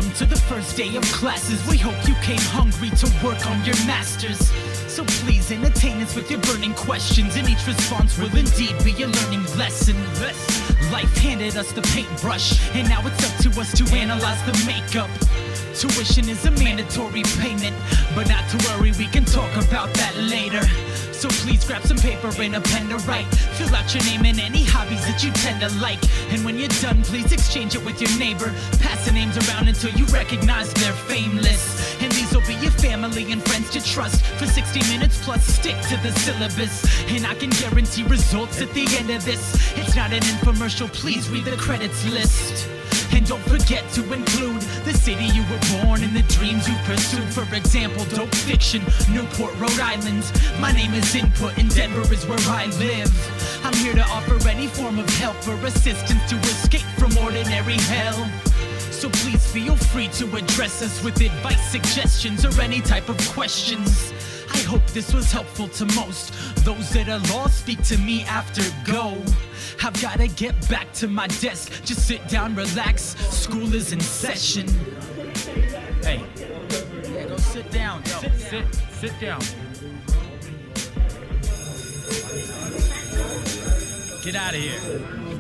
Welcome to the first day of classes. We hope you came hungry to work on your masters. So please entertain us with your burning questions, and each response will indeed be a learning lesson. Life handed us the paintbrush, and now it's up to us to analyze the makeup. Tuition is a mandatory payment, but not to worry, we can talk about that later. So please grab some paper and a pen to write. Fill out your name and any hobbies that you tend to like. And when you're done, please exchange it with your neighbor. Pass the names around until you recognize their fame list. And these will be your family and friends to trust. For 60 minutes plus, stick to the syllabus. And I can guarantee results at the end of this. It's not an infomercial, please read the credits list. And don't forget to include the city you were born and the dreams you pursued. For example, dope fiction, Newport, Rhode Island. My name is Input and Denver is where I live. I'm here to offer any form of help or assistance to escape from ordinary hell. So please feel free to address us with advice, suggestions, or any type of questions. I hope this was helpful to most. Those that are lost, speak to me after go. I've gotta get back to my desk. Just sit down, relax. School is in session. Hey, yeah, go sit down. Yo, sit down. Get out of here.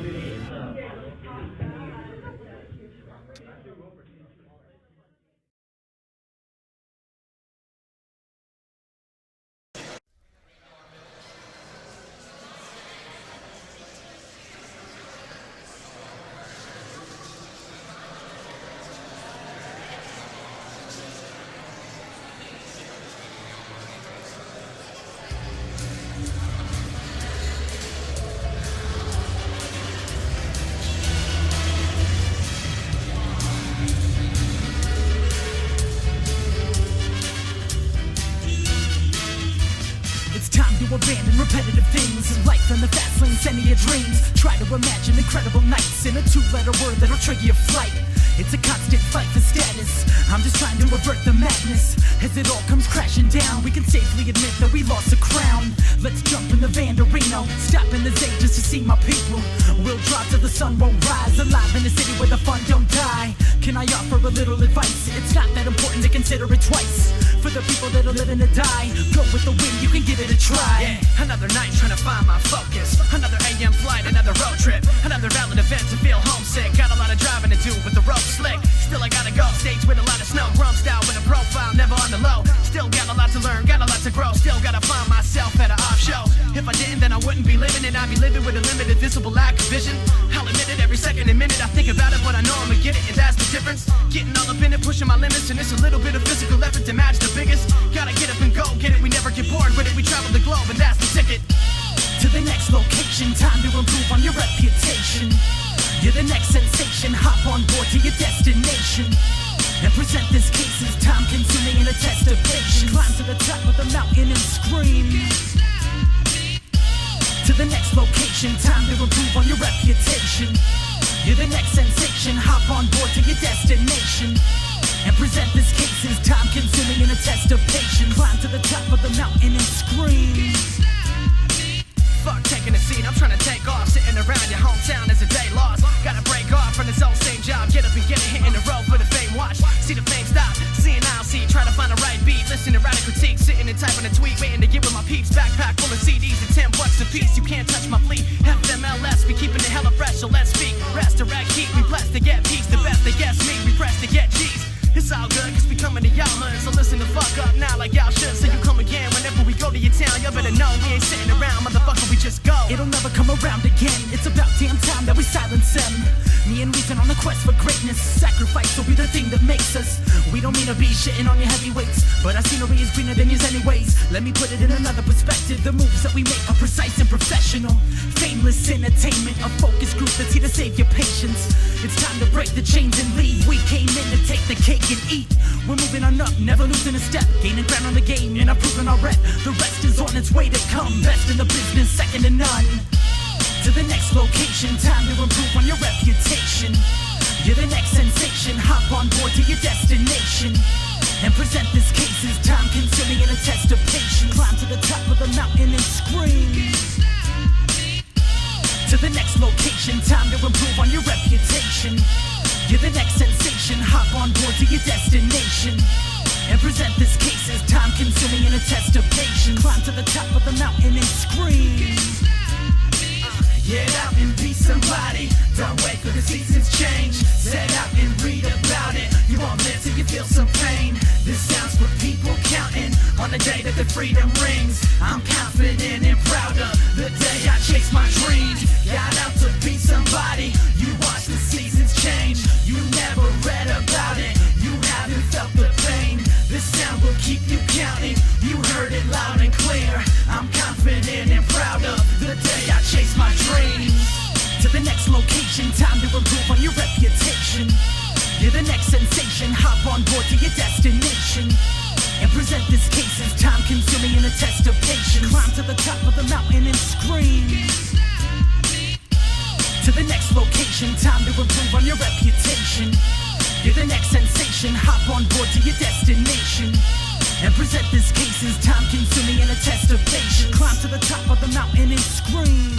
Abandon repetitive things in life and the fast lane, sending your dreams. Try to imagine incredible nights in a two-letter word that'll trigger your flight. It's a constant fight for status. I'm just trying to avert the madness. As it all comes crashing down, we can safely admit that we lost a crown. Let's jump in the Van to Reno, stop in the Zay just to see my people. We'll drop till the sun won't rise, alive in a city where the fun don't die. Can I offer a little advice? It's not that important to consider it twice. For the people that are living to die, go with the wind, you can give it a try. Yeah, another night trying to find my focus. Another AM flight, another road trip. Another valid event to feel homesick. Got a lot of driving to do with the road slick. Still I gotta go, states with a lot of snow. Rum style with a profile, never on the low. Still got a lot to learn, got a lot to grow. Still gotta find myself at an off show. If I didn't, then I wouldn't be living, and I'd be living with a limited visible lack of vision. I'll admit it every second and minute I think about it, but I know I'ma get it, and that's the difference. Getting all up in it, pushing my limits, and it's a little bit of physical effort to match the biggest. Gotta get up and go, get it, we never get bored with it. We travel the globe, and that's the ticket. To the next location, time to improve on your reputation. You're the next sensation, hop on board to your destination. And present this case as time consuming and a test of patience. Climb to the top of the mountain and scream. To the next location, time to improve on your reputation. You're the next sensation, hop on board to your destination. And present this case as time consuming and a test of patience. Climb to the top of the mountain and scream. Fuck taking a seat, I'm trying to take off. Sitting around your hometown as a day lost. Gotta break off from this old same job. Get up and get it, hitting the road for the fame watch. See the fame stop, seeing I'll see. Try to find the right beat, listen to radical critique. Sitting and typing a tweet, waiting to get with my peeps. Backpack full of CDs at 10 bucks a piece. You can't touch my fleet, FMLS. We keeping it hella fresh, so let's speak. Rest, direct, heat, we blessed to get peace. The best they guess me, we press to get G's. It's all good, cause we coming to y'all, man. So listen the fuck up now like y'all should. So you come again whenever we go to your town. You better know we ain't sitting around, motherfucker, we just go. It'll never come around again. It's about damn time that we silence them. Me and Reason on the quest for greatness. Sacrifice will be the thing that makes us. We don't mean to be shitting on your heavyweights, but our scenery is greener than yours anyways. Let me put it in another perspective. The moves that we make are precise and professional. Fameless entertainment, a focus group that's here to save your patience. It's time to break the chains and leave. We came in to take the cake and eat. We're moving on up, never losing a step. Gaining ground on the game and improving our rep. The rest is on its way to come. Best in the business, second to none. To the next location, time to improve on your reputation. You're the next sensation, hop on board to your destination. And present this case as time consuming and a test of patience. Climb to the top of the mountain and scream. To the next location, time to improve on your reputation. You're the next sensation. location, hop on board to your destination and present this case as time-consuming and a test of patience. Climb to the top of the mountain and scream. Get out and be somebody. Don't wait for the seasons change. Set out and read about it. You won't live till you feel some pain. This sounds for people counting on the day that the freedom rings. I'm confident and proud of the day I chase my dreams. Got out to be somebody. You watch the seasons change. You never read about it. You haven't felt the pain. This sound will keep you counting. You heard it loud and clear. I'm confident and proud of the day I chase my dreams. To the next location, time to improve on your reputation. You're the next sensation, hop on board to your destination and present this case as time-consuming and a test of patience. Climb to the top of the mountain and scream. To the next location, time to improve on your reputation. You're the next sensation, hop on board to your destination and present this case as time-consuming and a test of patience. Climb to the top of the mountain and scream.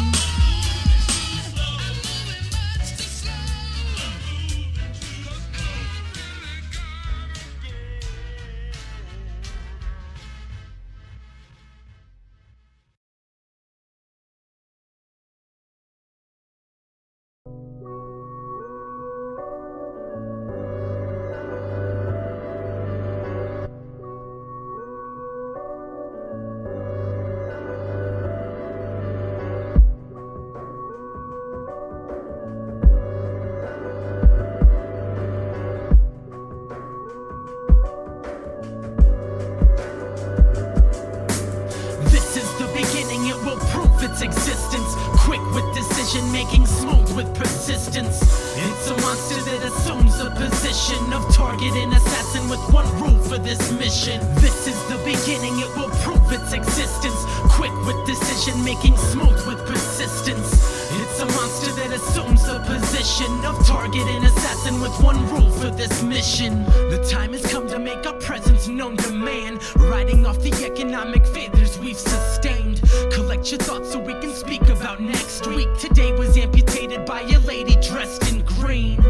Its existence, quick with decision making, smooth with persistence. It's a monster that assumes a position of target and assassin with one rule for this mission. This is the beginning, it will prove its existence. Quick with decision making, smooth with persistence. It's a monster that assumes a position of target and assassin with one rule for this mission. The time has come to make our presence known to man, riding off the economic failures we've sustained. Collect your thoughts so we can speak about next week. Today was amputated by a lady dressed in green.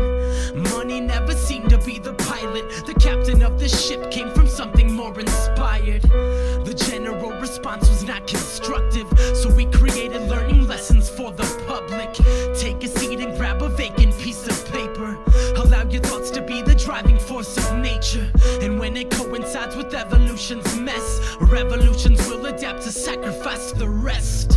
Money never seemed to be the pilot. The captain of the ship came from something more inspired. The general response was not constructive, so we created learning lessons for the public. Take a seat and grab a vacant piece of paper. Allow your thoughts to be the driving force of nature. And when it coincides with evolution's mess, revolutions will adapt to sacrifice the rest.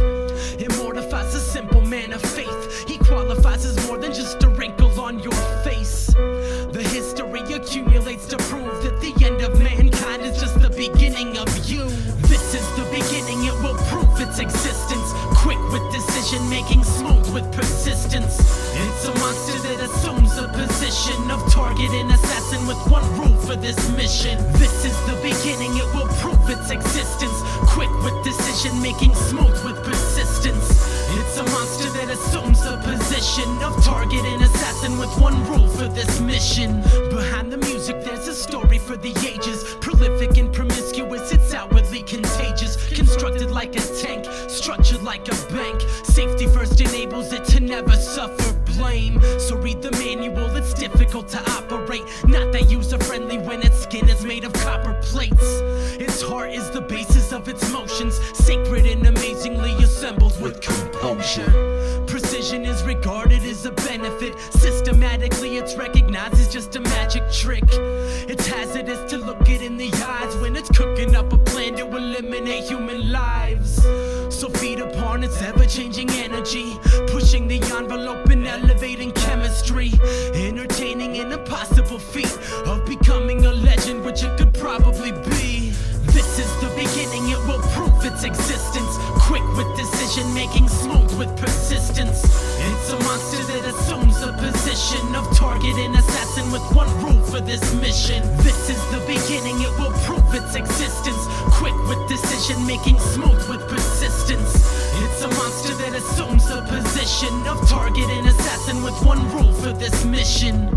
It mortifies a simple man of faith. He qualifies as more than just a wrinkle on your face. The history accumulates to prove that the end of mankind is just the beginning of you. This is the beginning, it will prove its existence. Quick with decision making, smooth with persistence. It's a monster that assumes a position of target and assassin with one rule for this mission. This is the beginning, it will prove its existence. Quick with decision making, smooth with persistence. It's a monster that assumes a position of target and assassin with one rule for this mission. Behind the music there's a story for the ages. Prolific and promiscuous, it's outwardly contagious. Constructed like a tank, structured like a bank. Safety first enables it to never suffer blame. So read the manual, it's difficult to operate. Not that user-friendly when its skin is made of copper plates. Its heart is the basis of its motions, sacred and amazingly assembled with composure. Precision is regarded as a benefit. Systematically it's recognized as just a magic trick. It's hazardous to look it in the eyes when it's cooking up a plan to eliminate human lives. So feed upon its ever-changing energy, pushing the envelope and elevating chemistry, entertaining an impossible feat of becoming a legend, which it could probably be. This is the beginning, it will prove its existence. Quick with decision making, smooth with persistence. It's a monster that assumes a position of target and assassin with one rule for this mission. This is the beginning, it will prove its existence. Quick with decision making, smooth with persistence. It's a monster that assumes a position of target and assassin with one rule for this mission.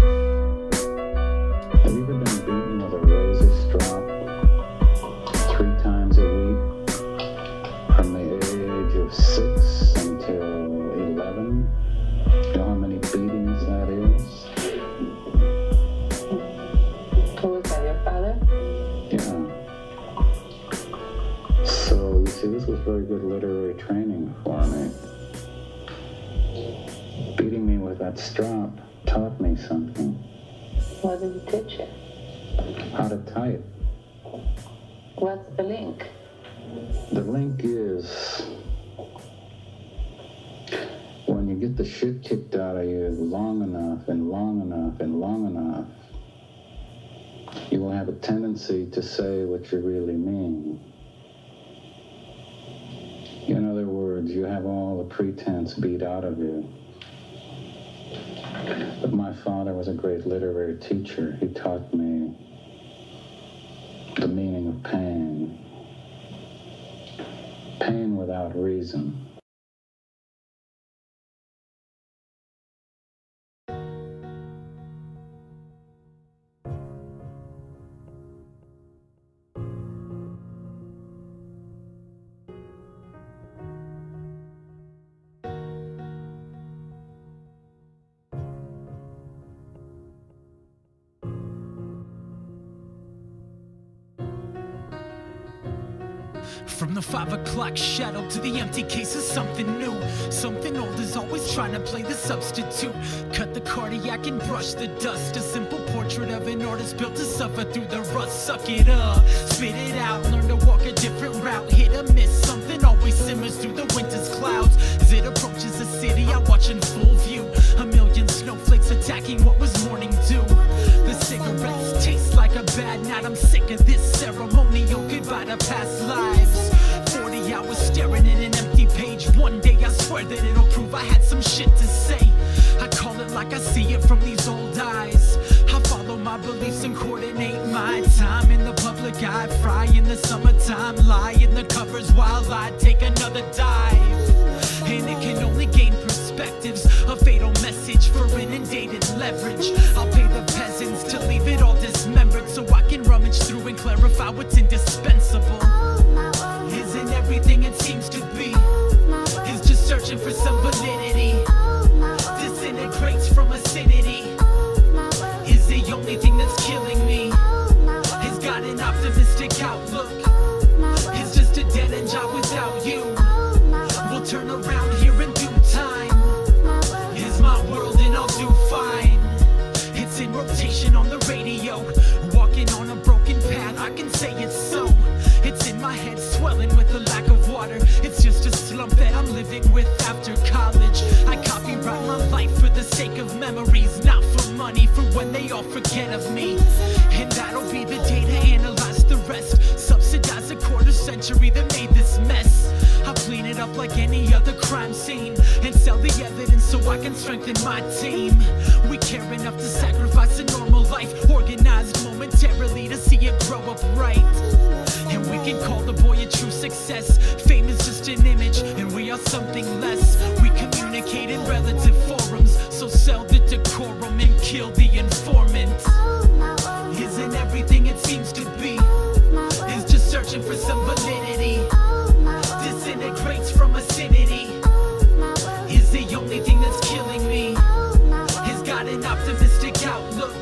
Have you ever been beaten with a razor strap 3 times a week from the age of 6 until 11? You know how many beatings that is? that strap taught me something. What did it teach you? How to tie it. What's the link? The link is when you get the shit kicked out of you long enough and long enough and long enough, you will have a tendency to say what you really mean. In other words, you have all the pretense beat out of you. But my father was a great literary teacher. He taught me the meaning of pain. Pain without reason. From the 5 o'clock shadow to the empty case of something new. Something old is always trying to play the substitute. Cut the cardiac and brush the dust. A simple portrait of an artist built to suffer through the rust. Suck it up, spit it out, learn to walk a different route. Hit or miss, something always simmers through the winter's clouds. As it approaches the city, I watch in full view. A million snowflakes attacking what was morning dew. The cigarettes taste like a bad night. I'm sick of this ceremonial goodbye to past lives. 40 hours staring at an empty page. One day I swear that it'll prove I had some shit to say. I call it like I see it from these old eyes. I follow my beliefs and coordinate my time in the public eye. Fry in the summertime, lie in the covers while I take another dive. And it can only gain perspectives. A fatal message for inundated leverage. I'll pay the peasants to leave it all dismembered, so I can rummage through and clarify what's indispensable. Isn't everything it seems to be? Is just searching for some validity. Disintegrates from acidity. Is the only thing that's killing me. Has got an optimistic outlook. It's just a dead end job without you. We'll turn around here in due time. Here's my world and I'll do fine. It's in rotation on the radio. Walking on a broken path, I can say it's so. It's in my head swelling with the lack of water. It's just a slump that I'm living with after college. I copyright my life for the sake of memories, not for money, for when they all forget of me. And that'll be the day to analyze the rest. Subsidize a quarter century that made this mess. I'll clean it up like any other crime scene and sell the evidence so I can strengthen my team. We care enough to sacrifice a normal life, organized momentarily to see it grow up right. And we can call the boy a true success. Fame is just an image and we are something less. We communicate in relative forums, so sell the decorum and kill the informant. Isn't everything it seems to be? Is just searching for some validity. Disintegrates from acidity. Is the only thing that's killing me. Has got an optimistic outlook.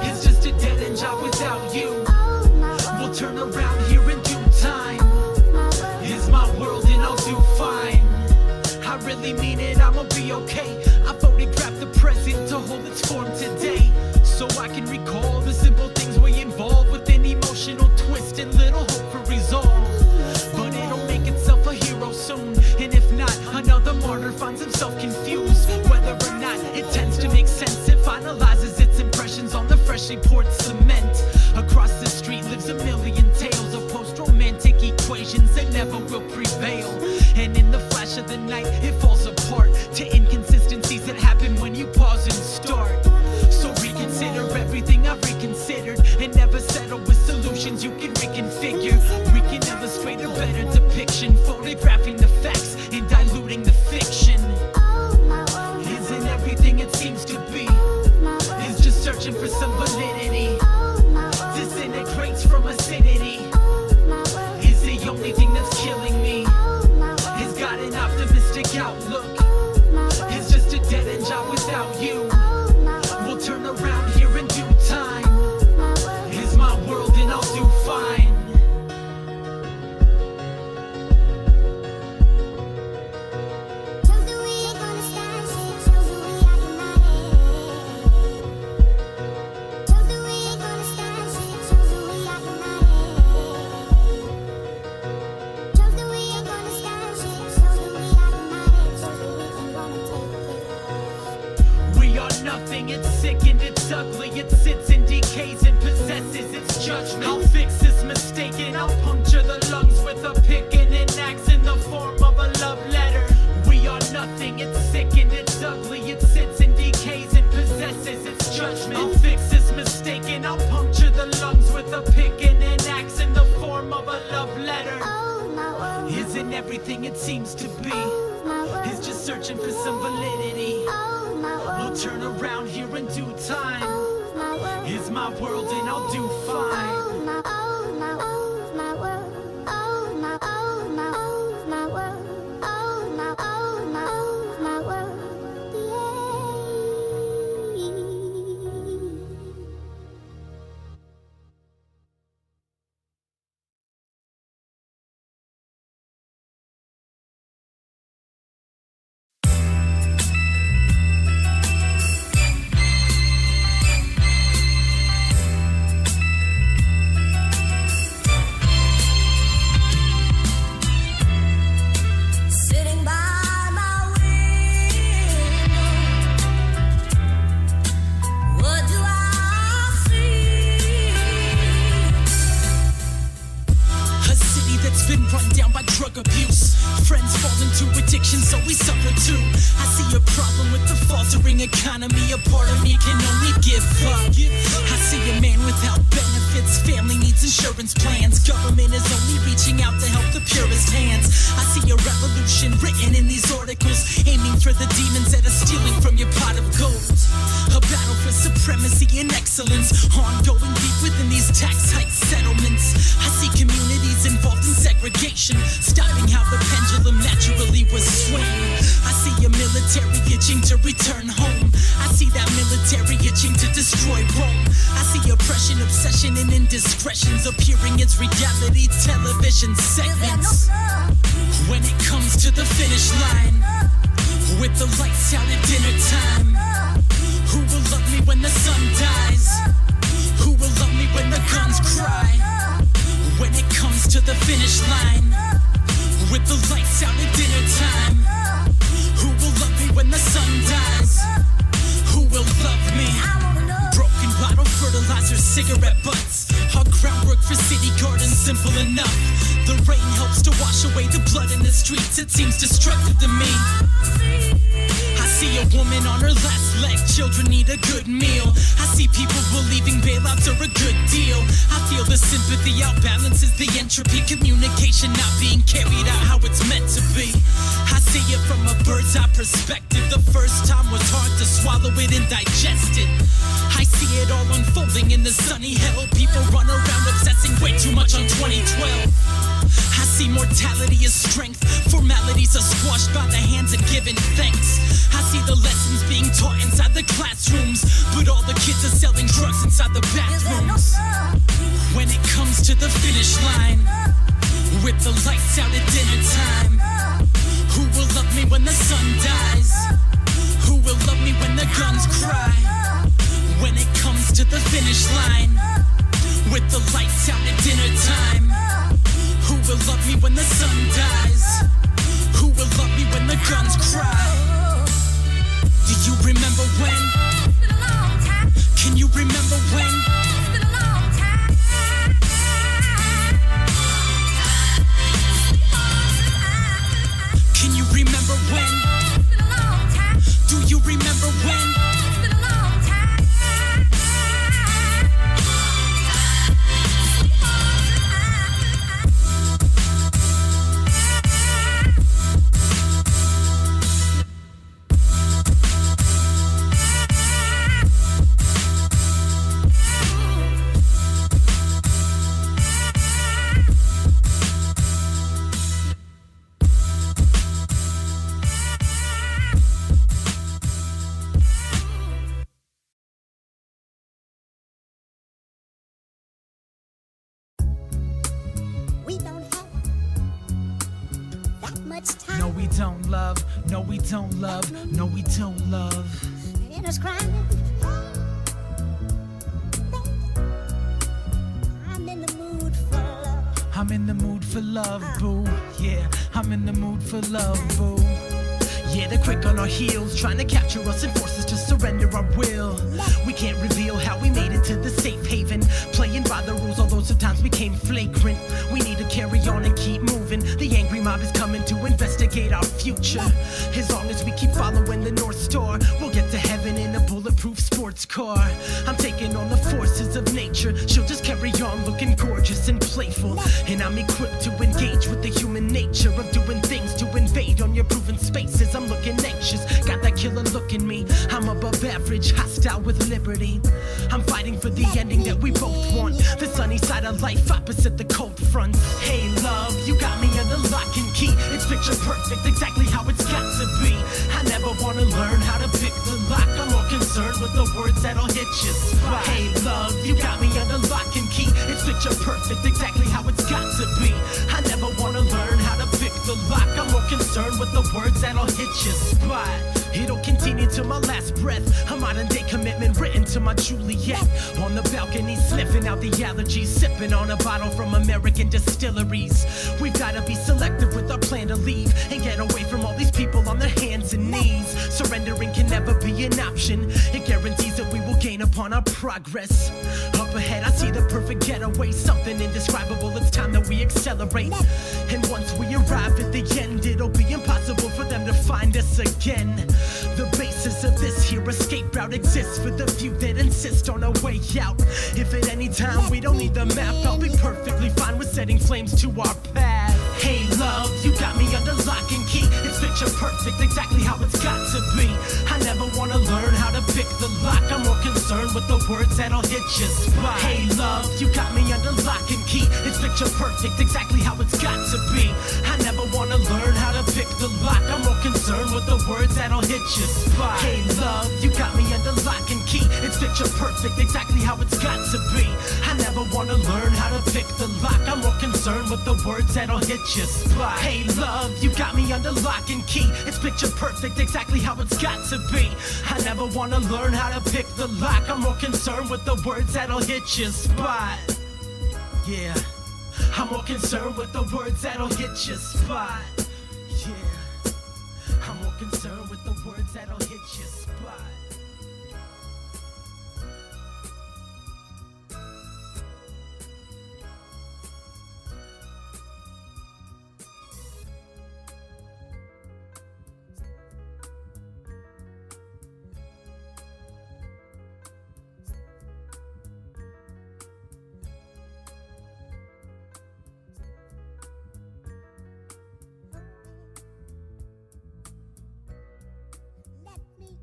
It's just a dead end job without you. We'll turn around here in due time. Here's my world and I'll do fine. I really mean it, I'ma be okay. I photographed the present to hold its form today, so I can recall the simple things we involve with an emotional twist and little hope for resolve. But it'll make itself a hero soon, and if not, another martyr finds himself confused. Whether or not it tends to make sense, it finalizes its impressions on the freshly poured cement. Across the street lives a million tales of post-romantic equations that never will prevail. And in the flash of the night, it falls apart to inconsistencies that happen when you pause and start. So reconsider everything I've reconsidered, and never settle with solutions you can reconfigure. We can illustrate a better depiction, photographing the facts and diluting the fiction. Isn't everything it seems to be? Is just searching for some validity. Disintegrates from acidity. Is the only thing that's killing me. Has got an optimistic outlook. judge me. I'll fix this mistake and I'll puncture the lungs with a pick and an axe in the form of a love letter. We are nothing, it's sick and it's ugly. It sits and decays and possesses its judgment. I'll fix this mistake and I'll puncture the lungs with a pick and an axe in the form of a love letter. Isn't everything it seems to be? Is just searching for some validity. We'll turn around here in due time. Is my world and I'll do fine. Economy, a part of me can only give up. I see a man without benefits, family needs insurance plans. Government is only reaching out to help the purest hands. I see a revolution written in these articles, aiming for the demons that are stealing from your pot of gold. A battle for supremacy and excellence, ongoing deep within these tax hike settlements. I see communities involved in segregation, stopping how the pendulum naturally was swaying. I see a military itching to return home. I see that military itching to destroy Rome. I see oppression, obsession, and indiscretions appearing as reality television segments. When it comes to the finish line, with the lights out at dinner time, who will love me when the sun dies? Who will love me when the guns cry? When it comes to the finish line, with the lights out at dinner time, who will love me when the sun dies? Who will love me? Broken bottle fertilizer, cigarette butts. Our groundwork for city gardens, simple enough. The rain helps to wash away the blood in the streets. It seems destructive to me. I see a woman on her last leg, children need a good meal. I see people believing bailouts are a good deal. I feel the sympathy outbalances the entropy, communication not being carried out how it's meant to be. I see it from a bird's eye perspective. The first time was hard to swallow it and digest it. I see it all unfolding in the sunny hell. People run around obsessing way too much on 2012. I see mortality as strength. Formalities are squashed by the hands and given thanks. I see the lessons being taught inside the classrooms, but all the kids are selling drugs inside the bathrooms. When it comes to the finish line, with the lights out at dinner time, who will love me when the sun dies? Who will love me when the guns cry? When it comes to the finish line, with the lights out at dinner time, who will love me when the sun dies? Who will love me when the guns cry? Do you remember when? Can you remember when? Can you remember when? Do you remember when? No, we don't love. No, we don't love. No, we don't love. In a crying. I'm in the mood for love. I'm in the mood for love, boo. Yeah, I'm in the mood for love, boo. Yeah, they're quick on our heels, trying to capture us and force us to surrender our will. We can't reveal how we made it to the safe haven, playing by the rules, although sometimes became flagrant. We need to carry on and keep moving. The angry mob is coming to investigate our future. As long as we keep following the North Star, we'll get to heaven in a bulletproof sports car. I'm taking on the forces of nature. She'll just carry on looking gorgeous and playful, and I'm equipped to engage with the human nature of doing things to invade on your proven spaces. I'm looking anxious, got that killer look in me. I'm above average, hostile with liberty. I'm fighting for the ending that we both want, the sunny side of life opposite the cold front. Hey love, you got me under lock and key. It's picture perfect, exactly how it's got to be. I never wanna learn how to pick the lock. I'm more concerned with the words that'll hit you spot. Hey love, you got me under lock and key. It's picture perfect, exactly how it's got to be. I never wanna learn how to pick the lock. I'm more concerned with the words that'll hit you spot. It'll continue to my last breath, a modern day commitment written to my Juliet. On the balcony, sniffing out the allergies, sipping on a bottle from American distilleries. We've gotta be selective with our plan to leave and get away from all these people on their hands and knees. Surrendering can never be an option. It guarantees that we will gain upon our progress. Up ahead, I see the perfect getaway, something indescribable. It's time that we accelerate. And once we arrive at the end, it'll be impossible for them to find us again. The basis of this here escape route exists for the few that insist on a way out. If at any time we don't need the map, I'll be perfectly fine with setting flames to our path. Hey love, you got me under lock and key. It's picture perfect, exactly how it's got to be. I never wanna learn how to pick the lock. I'm more concerned with the words that'll hit your spot. Hey love, you got me under lock and key. It's picture perfect, exactly how it's got to be. I never wanna learn how to pick the lock. I'm more concerned with the words that'll hit your spot. Hey love, you got me under lock and key. It's picture perfect, exactly how it's got to be. I never wanna learn how to pick the lock. I'm more concerned with the words that'll hit your spot. Hey love, you got me under lock and key. It's picture perfect, exactly how it's got to be. I never wanna learn how to pick the lock. I'm more concerned with the words that'll hit your spot. Yeah, I'm more concerned with the words that'll hit your spot. Yeah, I'm more concerned with the words that'll hit your spot. Let me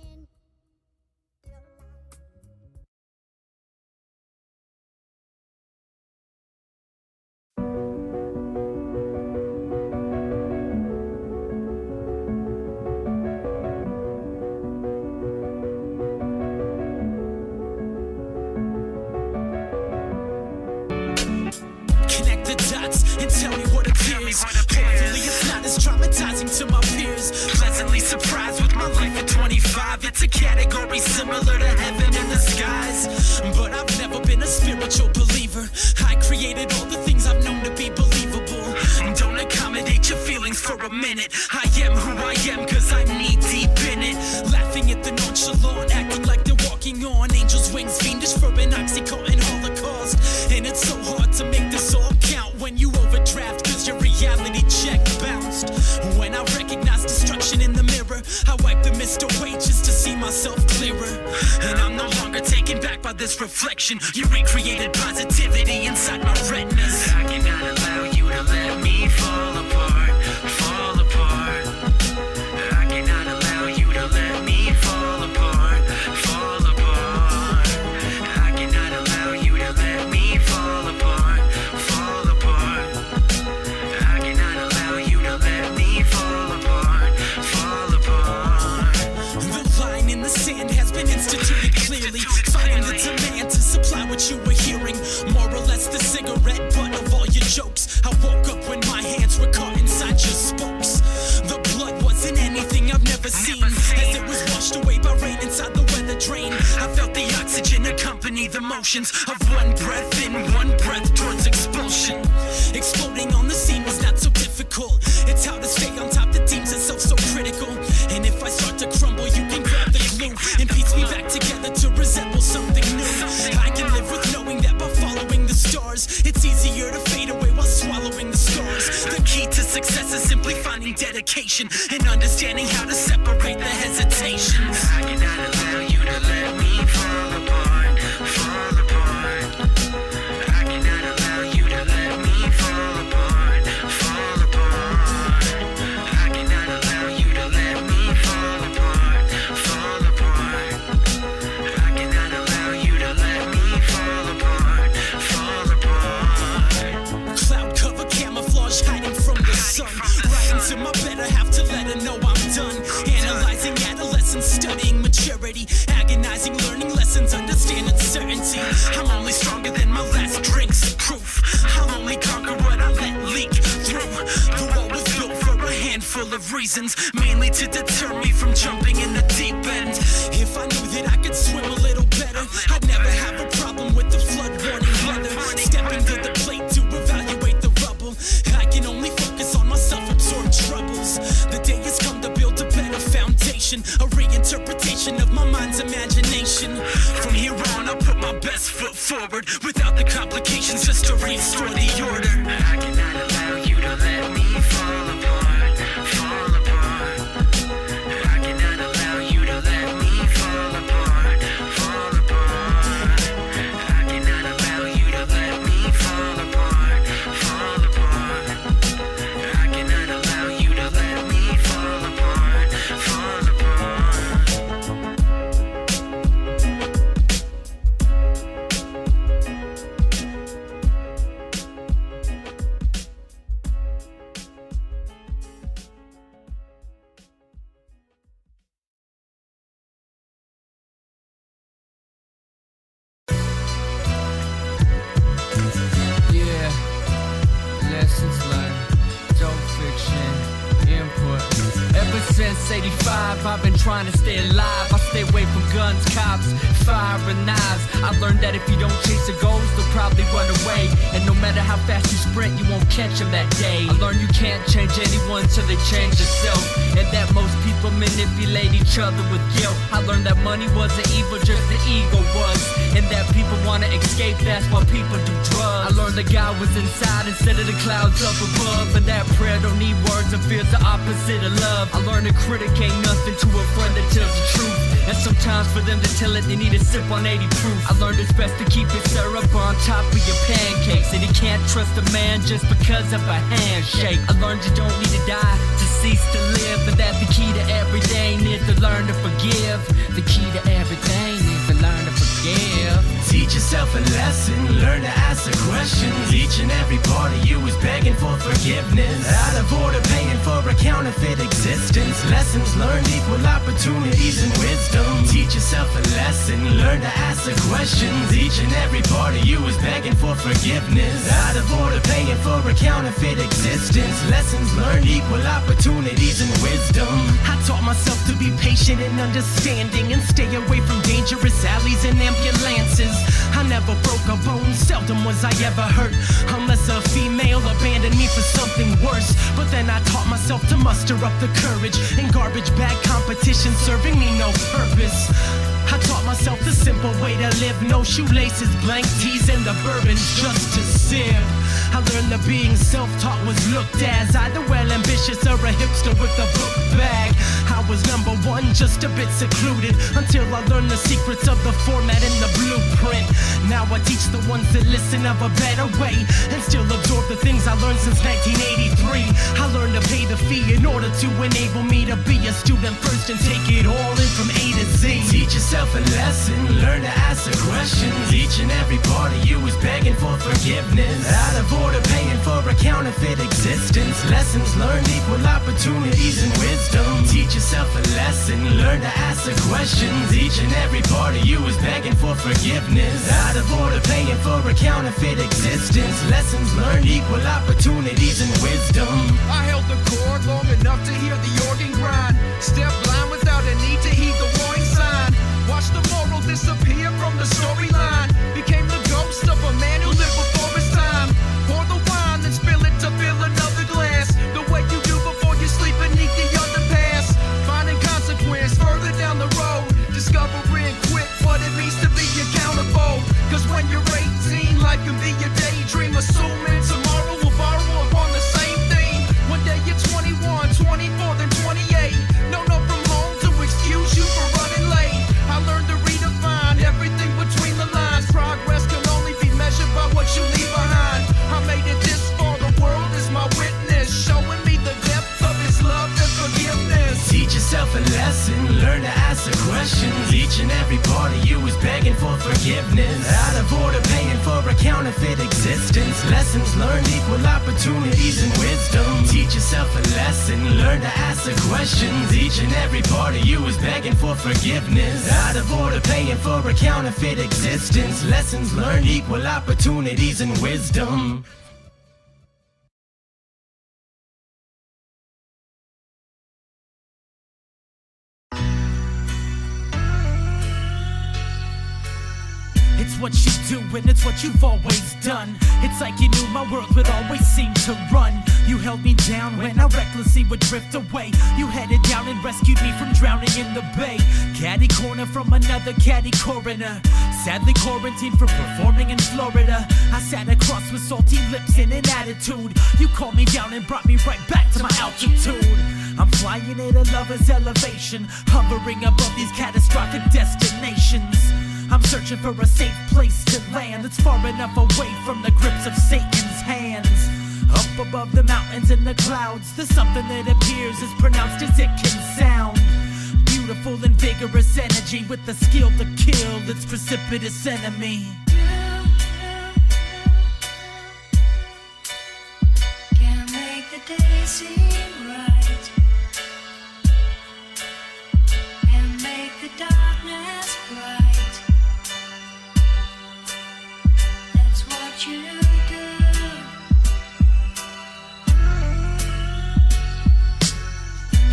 in your life. Connect the dots and tell me what appears. Hopefully it's not as traumatizing to my peers. Pleasantly surprised with my life at 25. It's a category similar to heaven in the skies. But I've never been a spiritual believer. I created all the things I've known to be believable. Don't accommodate your feelings for a minute. I am who I am cause I'm knee deep in it. Laughing at the nonchalant, acting like they're walking on angels' wings. Fiendish for an oxycontin holocaust. And it's so hard to make this all count when you overdraft cause your reality check bounced. When I recognize destruction in the mirror, I wipe the mist away just to see myself clearer. And I'm no longer taken back by this reflection. You recreated positivity inside my retinas. I cannot allow you to let me fall apart, fall apart. I cannot allow you to let me fall apart, fall apart. I cannot allow you to let me fall apart, fall apart. I cannot allow you to let me fall apart, fall apart. The line in the sand has been instituted clearly. Fighting the demand to supply what you were hearing. More or less the cigarette butt of all your jokes. I woke up when my hands were caught inside your spokes. The blood wasn't anything I've never seen. As it was washed away by rain inside the weather drain. I felt the oxygen accompany the motions of one breath in, one breath towards expulsion. Exploding on the scene was not so difficult. It's how to stay on top, the teams itself so critical. dedication and understanding how to separate the hesitations. I cannot allow you to let me fall apart, fall apart. I cannot allow you to let me fall apart, fall apart. I cannot allow you to let me fall apart, fall apart. I cannot allow you to let me fall apart, fall apart. Cloud cover camouflage hiding from the sun. Right into my bed, I have to let her know I'm done. Analyzing adolescence, studying maturity, agonizing, learning lessons, understanding certainty. I'm only stronger than my last drink's proof. I'll only conquer what I let leak through. The wall was built for a handful of reasons, mainly to deter me from jumping in the deep end. If I knew that I could swim a little better, I'd never have a problem with the flood warning weather. Stepping to the plate to evaluate the rubble, I can only focus on my self-absorbed troubles. The day has come to build a better foundation, a reinterpretation of my mind's imagination. From here on, I'll put my best foot forward, without the complications, just to restore the order. I cannot allow you to let me fall apart, fall apart. I cannot allow you to let me fall apart, fall apart. I cannot allow you to let me fall apart, fall apart. I cannot allow you to let me fall apart, fall apart. Yeah, lessons learned, dope fiction, input. Ever since 85, I've been trying to stay alive. I stay away from guns, cops, fire and knives. I learned that if you don't chase the goals, they'll probably run away. And no matter how fast you sprint, you won't catch them that day. I learned you can't change anyone till they change themselves, and that most people manipulate each other with guilt. I learned that money wasn't evil, just the ego was, and that people wanna escape, that's why people do drugs. I learned that God was inside instead of the clouds up above, and that prayer don't need words and feels the opposite of love. I learned a critic ain't nothing to a friend that tells the truth, and sometimes for them to tell it, they need a sip on 80 proof. I learned it's best to keep it syrup on top of your pancakes, and you can't trust a man just because of a handshake. I learned you don't need to die to cease to live, and that the key to everything is to learn to forgive. The key to everything is to learn to forgive. Teach yourself a lesson, learn to ask the questions. Each and every part of you is begging for forgiveness, out of order paying for a counterfeit existence. Lessons learned equal opportunities and wisdom. Teach yourself a lesson, learn to ask the questions. Each and every part of you is begging for forgiveness, out of order paying for a counterfeit existence. Lessons learned equal opportunities and wisdom. I taught myself to be patient and understanding, and stay away from dangerous alleys and ambulances. I never broke a bone, seldom was I ever hurt, unless a female abandoned me for something worse. But then I taught myself to muster up the courage, and garbage bag competition serving me no purpose. I taught myself the simple way to live, no shoelaces, blank tees, and the bourbon's just to sip. I learned that being self-taught was looked as either well ambitious or a hipster with a book bag. I was number one, just a bit secluded, until I learned the secrets of the format and the blueprint. Now I teach the ones that listen of a better way, and still absorb the things I learned since 1983. I learned to pay the fee in order to enable me to be a student first and take it all in from A to Z. Teach yourself a lesson, learn to ask the questions. Each and every part of you is begging for forgiveness, out of order paying for a counterfeit existence. Lessons learned equal opportunities and wisdom. Teach yourself a lesson, learn to ask the questions. Each and every part of you is begging for forgiveness, out of order paying for a counterfeit existence. Lessons learned equal opportunities and wisdom. I held the chord long enough to hear the organ grind. Step blind without a need to heed the warning sign. Watch the moral disappear from the storyline. Became the ghost of a man who lived before his time. Pour the wine, then spill it to fill another glass. The way you do before you sleep beneath the underpass. Finding consequence further down the road. Discovering quick what it means to be accountable. Cause when you're 18, life can be a daydream. Assuming tomorrow will borrow upon the same theme. One day you're 21, 29. learn to ask the questions. Each and every part of you is begging for forgiveness. Out of order, paying for a counterfeit existence. Lessons learned equal opportunities and wisdom. Teach yourself a lesson, learn to ask the questions. Each and every part of you is begging for forgiveness. Out of order, paying for a counterfeit existence. Lessons learned equal opportunities and wisdom. It's what you do and it's what you've always done. It's like you knew my world would always seem to run. You held me down when I recklessly would drift away. You headed down and rescued me from drowning in the bay. Caddy corner from another caddy coroner. Sadly quarantined for performing in Florida. I sat across with salty lips and an attitude. You calmed me down and brought me right back to my altitude. I'm flying at a lover's elevation, hovering above these catastrophic destinations. I'm searching for a safe place to land that's far enough away from the grips of Satan's hands. Up above the mountains and the clouds, there's something that appears as pronounced as it can sound. Beautiful and vigorous energy with the skill to kill its precipitous enemy. Can't make the day seem right, and make the darkness bright. That's what you do.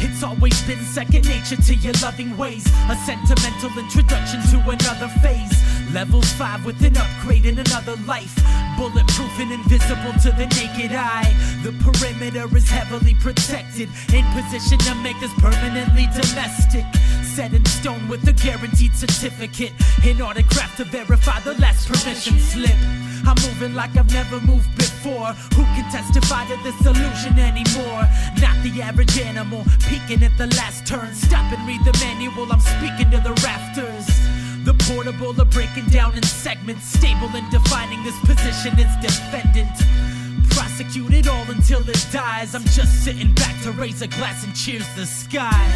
It's always been second nature to your loving ways. A sentimental introduction to another phase. Level 5 with an upgrade in another life. Bulletproof and invisible to the naked eye. The perimeter is heavily protected, in position to make this permanently domestic. Set in stone with a guaranteed certificate, an autograph to verify the last permission slip. I'm moving like I've never moved before. Who can testify to this illusion anymore? Not the average animal, peeking at the last turn. Stop and read the manual, I'm speaking to the rafters. The portable are breaking down in segments, stable in defining this position as defendant. Prosecute it all until it dies. I'm just sitting back to raise a glass and cheers the sky.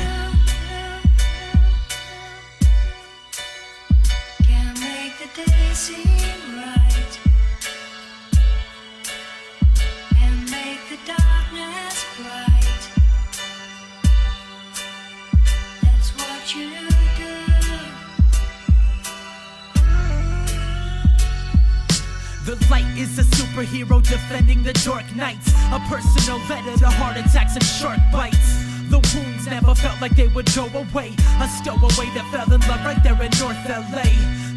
Can't make the day seem right, and make the darkness bright. That's what you do. The light is a superhero defending the dark nights. A personal letter to heart attacks and shark bites. The wounds never felt like they would go away. A stowaway that fell in love right there in North LA.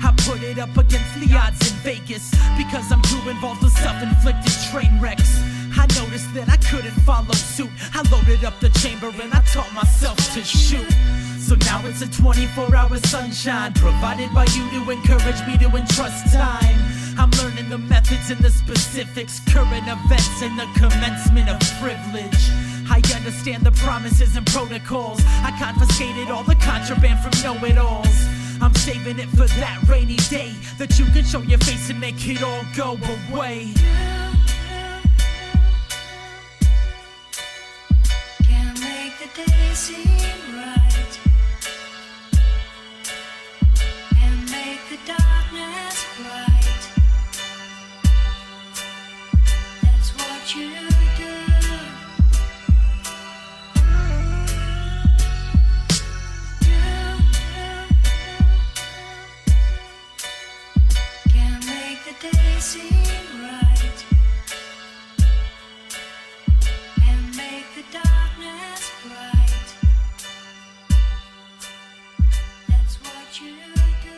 I put it up against the odds in Vegas, because I'm too involved with self-inflicted train wrecks. I noticed that I couldn't follow suit. I loaded up the chamber and I taught myself to shoot. So now it's a 24-hour sunshine, provided by you to encourage me to entrust time. I'm learning the methods and the specifics, current events and the commencement of privilege. I understand the promises and protocols. I confiscated all the contraband from know-it-alls. I'm saving it for that rainy day, that you can show your face and make it all go away. Can't make the day seem right, and make the darkness bright. That's what you do. Can't make the day seem right, and make the darkness bright. That's what you do.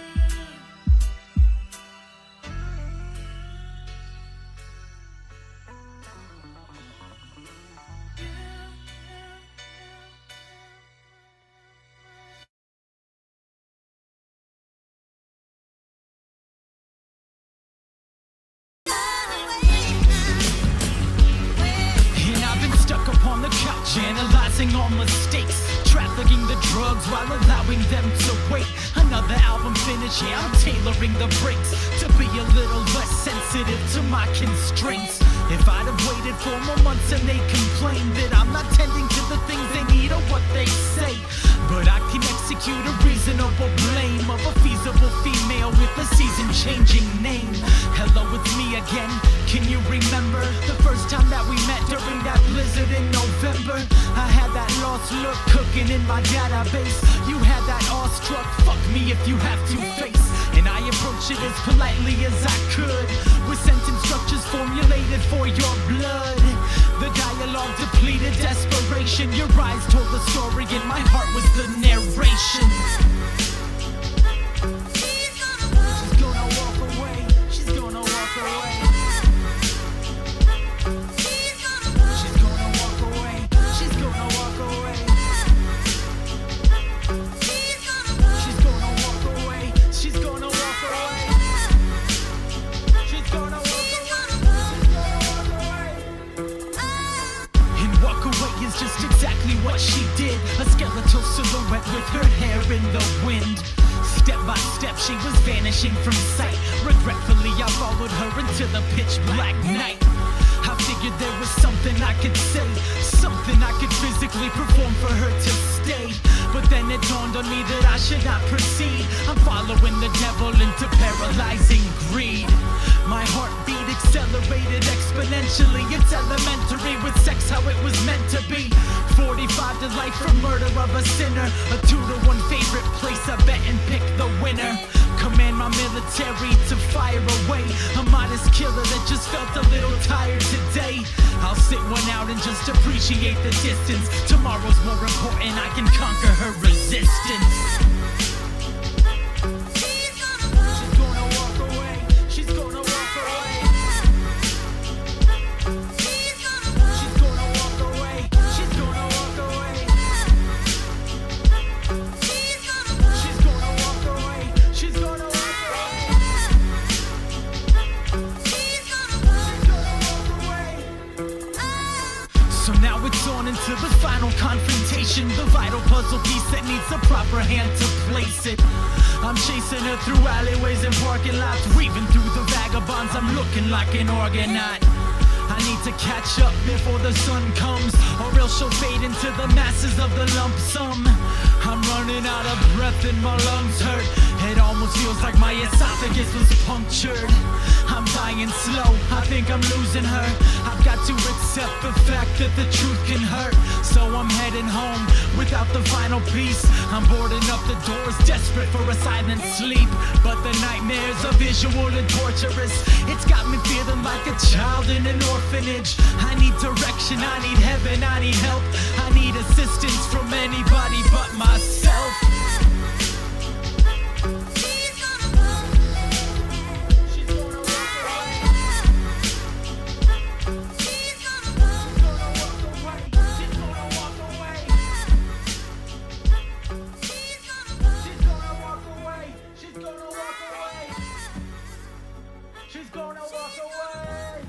And I've been stuck upon the couch, analyzing all mistakes, trafficking the drugs while allowing them to wait. Another album finish, yeah, I'm tailoring the breaks to be a little less sensitive to my constraints. If I'd have waited 4 more months and they complain that I'm not tending to the things they need or what they say, but I can execute a reasonable blame of a feasible female with a season-changing name. Hello, it's me again. Can you remember the first time that we met during that blizzard in November? I had that lost look cooking in my database. You had that awestruck fuck me if you have to face. And I approached it as politely as I could, with sentence structures formulated for your blood. The dialogue depleted desperation. Your eyes told the story and my heart was the narration. She's gonna walk away. She's gonna walk away. She's gonna walk away. She's gonna walk away. She's gonna walk away. She's gonna walk away. She's gonna walk away. And walk away is just exactly what she did. A skeletal silhouette with her hair in the wind. Step by step she was vanishing from sight. Regretfully I followed her into the pitch black night. I figured there was something I could say, something I could physically perform for her to stay. But then it dawned on me that I should not proceed. I'm following the devil into paralyzing greed. My heartbeat accelerated exponentially. It's elementary with sex how it was meant to be. 45 to life for murder of a sinner. A 2-to-1 favorite place, I bet and pick the winner. Command my military to fire away a modest killer that just felt a little tired today. I'll sit one out and just appreciate the distance. Tomorrow's more important, I can conquer her resistance. She's gonna walk away. She's gonna walk away. She's gonna walk away. She's gonna walk away. She's gonna walk away. She's gonna walk away. So now it's on into the final confrontation, the vital puzzle piece that needs a proper hand to place it. I'm chasing her through alleyways and parking lots, weaving through the vagabonds, I'm looking like an Argonaut. I need to catch up before the sun comes, or else she'll fade into the masses of the lump sum. I'm running out of breath and my lungs hurt. It almost feels like my esophagus was punctured. I'm dying slow, I think I'm losing her. I've got to accept the fact that the truth can hurt. So I'm heading home without the final piece. I'm boarding up the doors, desperate for a silent sleep. But the nightmares are visual and torturous. It's got me feeling like a child in an orphanage. I need direction, I need heaven, I need help. I need assistance from anybody but myself. She's gonna walk away.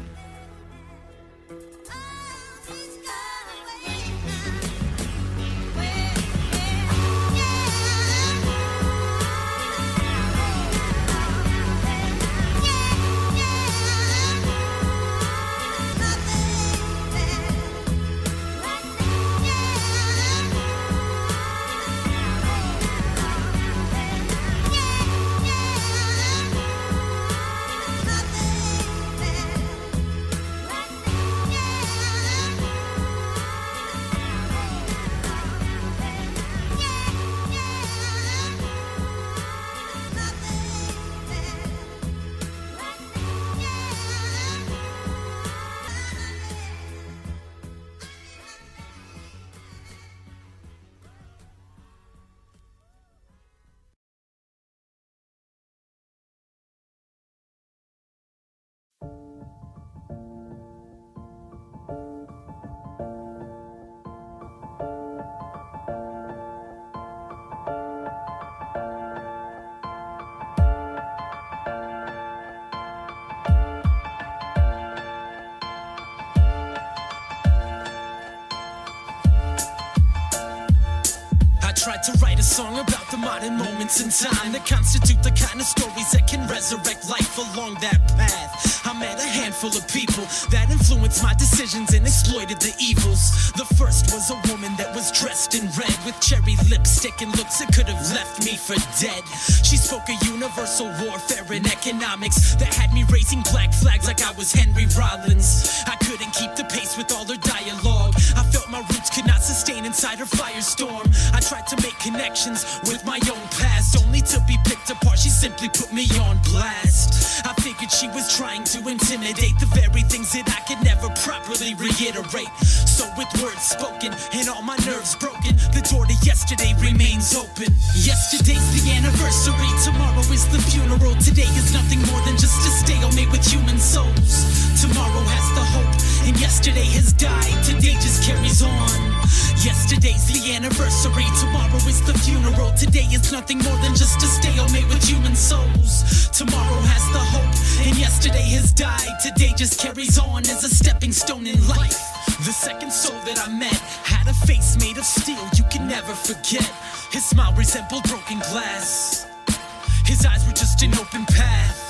to write a song about the modern moments in time that constitute the kind of stories that can resurrect life along that path. I met a handful of people that influenced my decisions and exploited the evils. The first was a woman that was dressed in red with cherry lipstick and looks that could have left me for dead. She spoke of universal warfare and economics that had me raising black flags like I was Henry Rollins. I couldn't keep the pace with all her dialogue. I felt my roots could not sustain inside her firestorm. I tried to make connections with my own past, only to be picked apart. She simply put me on blast. I figured she was trying to intimidate the very things that I could never properly reiterate. So with words spoken and all my nerves broken, the door to yesterday remains open. Yesterday's the anniversary, tomorrow is the funeral. Today is nothing more than just a stalemate with human souls. Tomorrow has the hope, and yesterday has died. Today just carries on. Yesterday's the anniversary, tomorrow is the funeral. Today is nothing more than just a stalemate with human souls. Tomorrow has the hope, and yesterday has died. Today just carries on as a stepping stone in life. The second soul that I met had a face made of steel you can never forget. His smile resembled broken glass. His eyes were just an open path.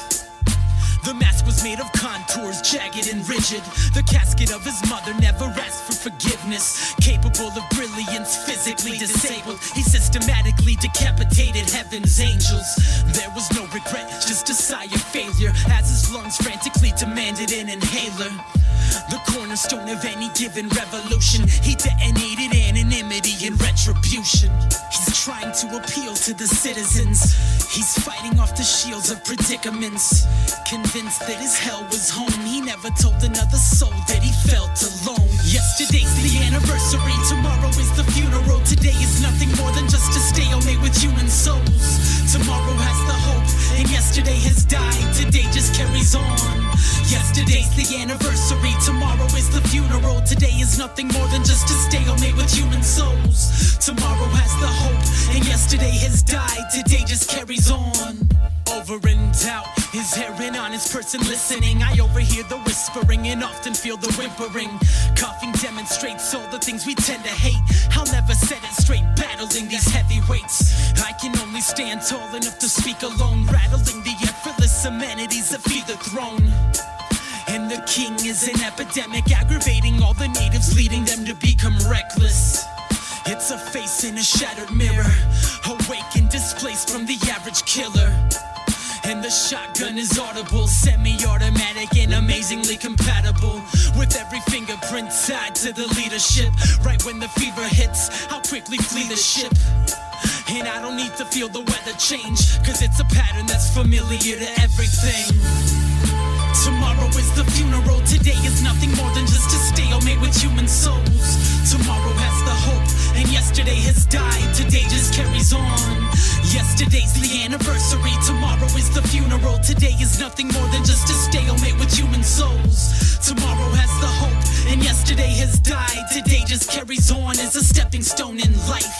The mask was made of contours, jagged and rigid. The casket of his mother never asked for forgiveness. Capable of brilliance, physically disabled, he systematically decapitated heaven's angels. There was no regret, just a sigh of failure, as his lungs frantically demanded an inhaler. The cornerstone of any given revolution, he detonated anonymity and retribution. He's trying to appeal to the citizens. He's fighting off the shields of predicaments. Convinced that his hell was home, he never told another soul that he felt alone. Yesterday's the anniversary, tomorrow is the funeral. Today is nothing more than just a stalemate with human souls. Tomorrow has the hope, and yesterday has died. Today just carries on. Yesterday's the anniversary, tomorrow is the funeral. Today is nothing more than just a stalemate with human souls. Tomorrow has the hope, and yesterday has died. Today just carries on. Over and out, his hair and on his person listening. I overhear the whispering and often feel the whimpering. Coughing demonstrates all the things we tend to hate. I'll never set it straight, battling these heavy weights. I can only stand tall enough to speak alone, rattling the effortless amenities that feed the throne. And the king is an epidemic, aggravating all the natives, leading them to become reckless. It's a face in a shattered mirror, awake and displaced from the average killer. And the shotgun is audible, semi-automatic and amazingly compatible with every fingerprint tied to the leadership. Right when the fever hits, I'll quickly flee the ship. And I don't need to feel the weather change, cause it's a pattern that's familiar to everything. Tomorrow is the funeral, today is nothing more than just a stalemate with human souls. Tomorrow has the hope, and yesterday has died. Today just carries on. Yesterday's the anniversary, tomorrow is the funeral. Today is nothing more than just a stalemate with human souls. Tomorrow has the hope, and yesterday has died. Today just carries on as a stepping stone in life.